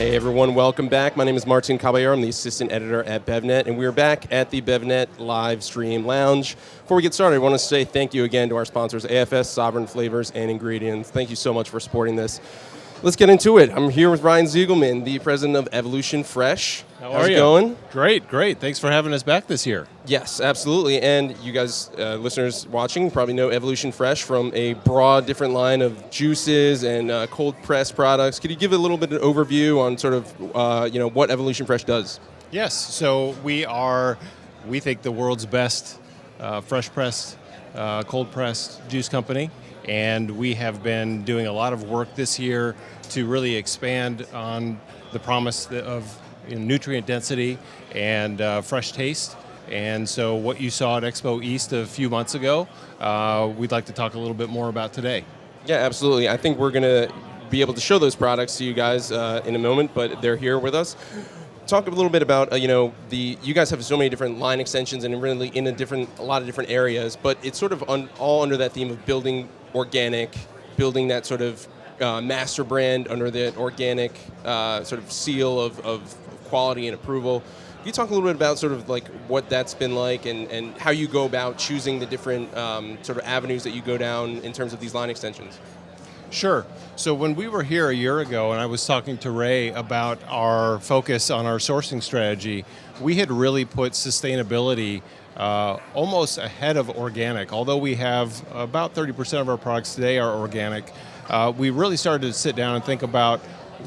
Hey everyone, welcome back. My name is Martin Caballero. I'm the assistant editor at BevNet, and we're back at the BevNet Livestream Lounge. Before we get started, I want to say thank you again to our sponsors, AFS, Sovereign Flavors, and Ingredients. Thank you so much for supporting this. Let's get into it. I'm here with Ryan Ziegelmann, the president of Evolution Fresh. How's it going? Great. Thanks for having us back this year. Yes, absolutely. And you guys, listeners watching, probably know Evolution Fresh from a broad, different line of juices and cold pressed products. Could you give a little bit of an overview on sort of, what Evolution Fresh does? Yes. So we think, the world's best fresh pressed, cold pressed juice company. And we have been doing a lot of work this year to really expand on the promise of nutrient density and fresh taste. And so what you saw at Expo East a few months ago, we'd like to talk a little bit more about today. Yeah, absolutely. I think we're going to be able to show those products to you guys in a moment, but they're here with us. Talk a little bit about, you guys have so many different line extensions and really in a lot of different areas, but it's sort of all under that theme of building organic, building that sort of master brand under the organic sort of seal of quality and approval. Can you talk a little bit about sort of like what that's been like and how you go about choosing the different sort of avenues that you go down in terms of these line extensions? Sure. So when we were here a year ago and I was talking to Ray about our focus on our sourcing strategy, we had really put sustainability almost ahead of organic. Although we have about 30% of our products today are organic, we really started to sit down and think about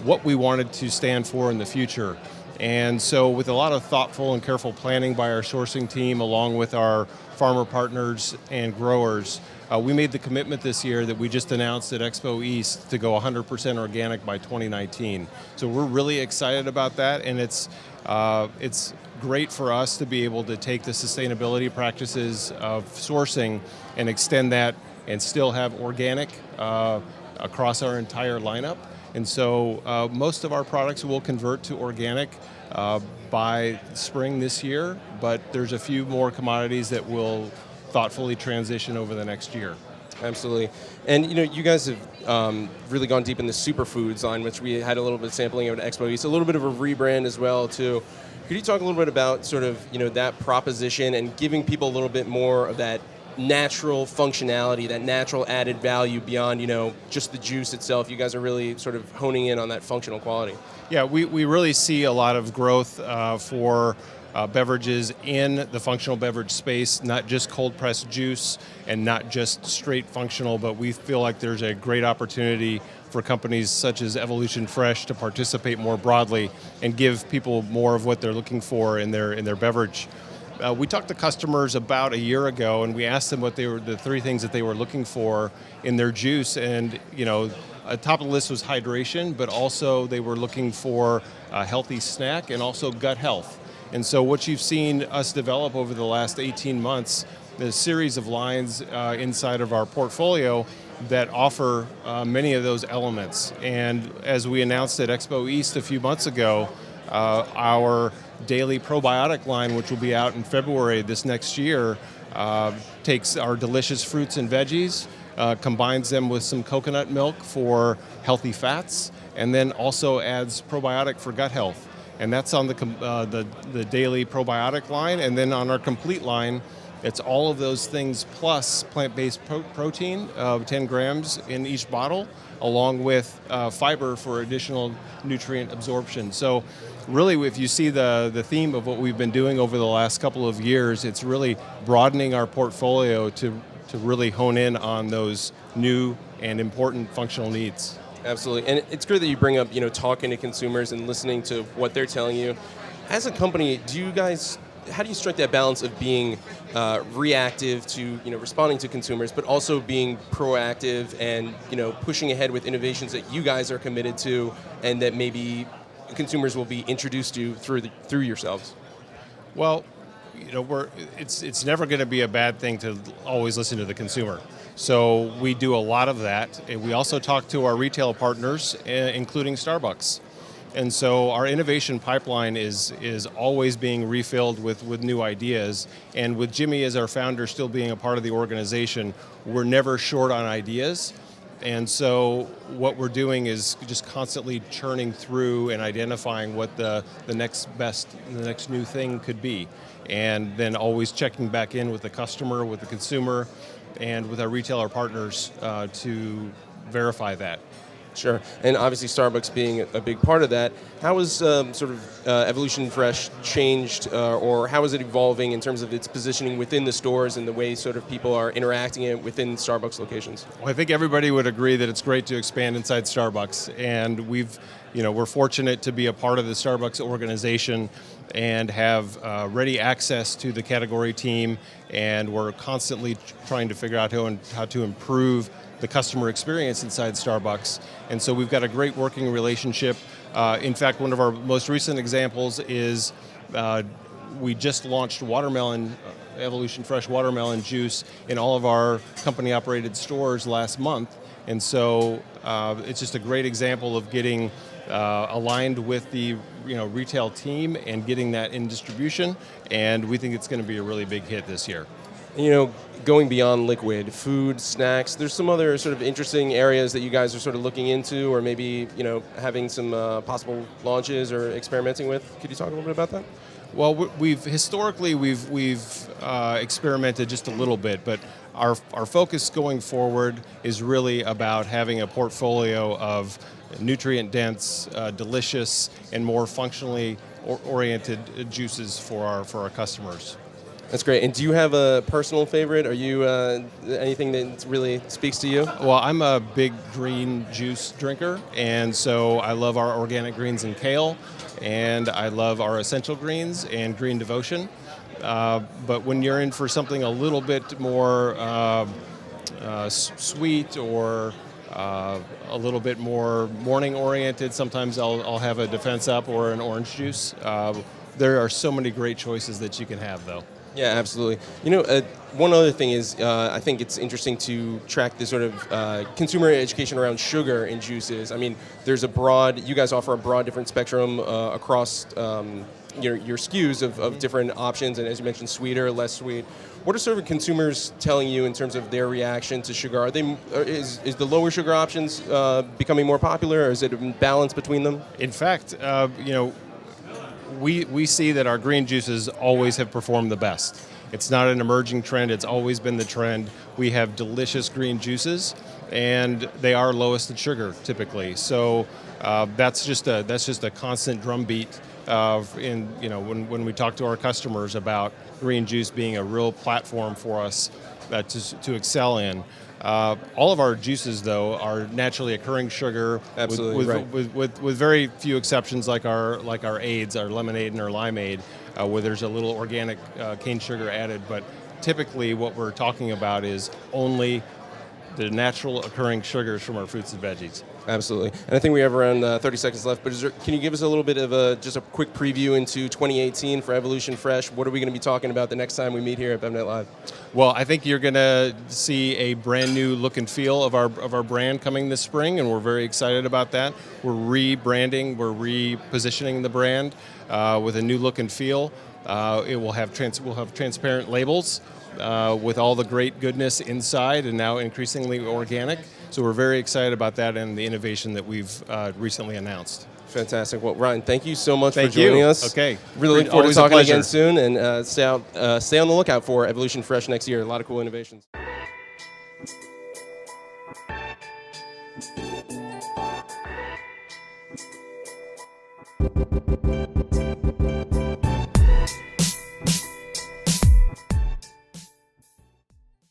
what we wanted to stand for in the future. And so with a lot of thoughtful and careful planning by our sourcing team, along with our farmer partners and growers, we made the commitment this year that we just announced at Expo East to go 100% organic by 2019. So we're really excited about that, and it's great for us to be able to take the sustainability practices of sourcing and extend that and still have organic across our entire lineup. And so most of our products will convert to organic by spring this year, but there's a few more commodities that will thoughtfully transition over the next year. Absolutely. And you guys have really gone deep in the superfoods line, which we had a little bit of sampling of at Expo East, a little bit of a rebrand as well too. Could you talk a little bit about sort of that proposition and giving people a little bit more of that natural functionality, that natural added value beyond just the juice itself? You guys are really sort of honing in on that functional quality. Yeah, we really see a lot of growth for beverages in the functional beverage space, not just cold pressed juice and not just straight functional, but we feel like there's a great opportunity for companies such as Evolution Fresh to participate more broadly and give people more of what they're looking for in their beverage. We talked to customers about a year ago, and we asked them what the three things that they were looking for in their juice, and top of the list was hydration, but also they were looking for a healthy snack and also gut health. And so what you've seen us develop over the last 18 months, the series of lines inside of our portfolio that offer many of those elements. And as we announced at Expo East a few months ago, our daily probiotic line, which will be out in February this next year, takes our delicious fruits and veggies, combines them with some coconut milk for healthy fats, and then also adds probiotic for gut health. And that's on the daily probiotic line. And then on our complete line, it's all of those things plus plant-based protein of 10 grams in each bottle, along with fiber for additional nutrient absorption. So really, if you see the theme of what we've been doing over the last couple of years, it's really broadening our portfolio to really hone in on those new and important functional needs. Absolutely. And it's great that you bring up, talking to consumers and listening to what they're telling you. As a company, how do you strike that balance of being reactive to, responding to consumers, but also being proactive and, pushing ahead with innovations that you guys are committed to and that maybe consumers will be introduced to through yourselves? Well, it's never going to be a bad thing to always listen to the consumer. So we do a lot of that. And we also talk to our retail partners, including Starbucks. And so our innovation pipeline is always being refilled with new ideas. And with Jimmy as our founder still being a part of the organization, we're never short on ideas. And so what we're doing is just constantly churning through and identifying what the next best, the next new thing could be. And then always checking back in with the customer, with the consumer, and with our retailer partners to verify that. Sure, and obviously Starbucks being a big part of that, how has Evolution Fresh changed, or how is it evolving in terms of its positioning within the stores and the way sort of people are interacting it within Starbucks locations? Well, I think everybody would agree that it's great to expand inside Starbucks, and we're fortunate to be a part of the Starbucks organization and have ready access to the category team, and we're constantly trying to figure out how to improve the customer experience inside Starbucks. And so we've got a great working relationship. In fact, one of our most recent examples is we just launched Evolution Fresh watermelon juice in all of our company-operated stores last month. And so it's just a great example of getting aligned with the retail team and getting that in distribution. And we think it's going to be a really big hit this year. Going beyond liquid, food, snacks, there's some other sort of interesting areas that you guys are sort of looking into, or maybe, having some possible launches or experimenting with. Could you talk a little bit about that? Well, we've experimented just a little bit, but our focus going forward is really about having a portfolio of nutrient-dense, delicious, and more functionally oriented juices for our customers. That's great. And do you have a personal favorite? Are you anything that really speaks to you? Well, I'm a big green juice drinker, and so I love our organic greens and kale, and I love our essential greens and green devotion. But when you're in for something a little bit more sweet or a little bit more morning oriented, sometimes I'll have a Defense Up or an orange juice. There are so many great choices that you can have, though. Yeah, absolutely. One other thing is I think it's interesting to track the sort of consumer education around sugar in juices. I mean, you guys offer a broad different spectrum across your SKUs of different options, and as you mentioned, sweeter, less sweet. What are sort of consumers telling you in terms of their reaction to sugar? Is the lower sugar options becoming more popular, or is it a balance between them? In fact, we see that our green juices always have performed the best. It's not an emerging trend, it's always been the trend. We have delicious green juices, and they are lowest in sugar typically. So that's just a constant drumbeat when we talk to our customers about green juice being a real platform for us to excel in. All of our juices, though, are naturally occurring sugar. Absolutely, with very few exceptions, like our aids, our lemonade and our limeade, where there's a little organic cane sugar added. But typically, what we're talking about is only the natural occurring sugars from our fruits and veggies. Absolutely. And I think we have around 30 seconds left, but can you give us a little bit of just a quick preview into 2018 for Evolution Fresh? What are we going to be talking about the next time we meet here at BevNet Live? Well, I think you're going to see a brand new look and feel of our brand coming this spring, and we're very excited about that. We're rebranding, we're repositioning the brand with a new look and feel. We'll have transparent labels with all the great goodness inside, and now increasingly organic. So we're very excited about that and the innovation that we've recently announced. Fantastic. Well, Ryan, thank you so much for joining us. Okay. Really look forward to talking again soon, and stay on the lookout for Evolution Fresh next year. A lot of cool innovations.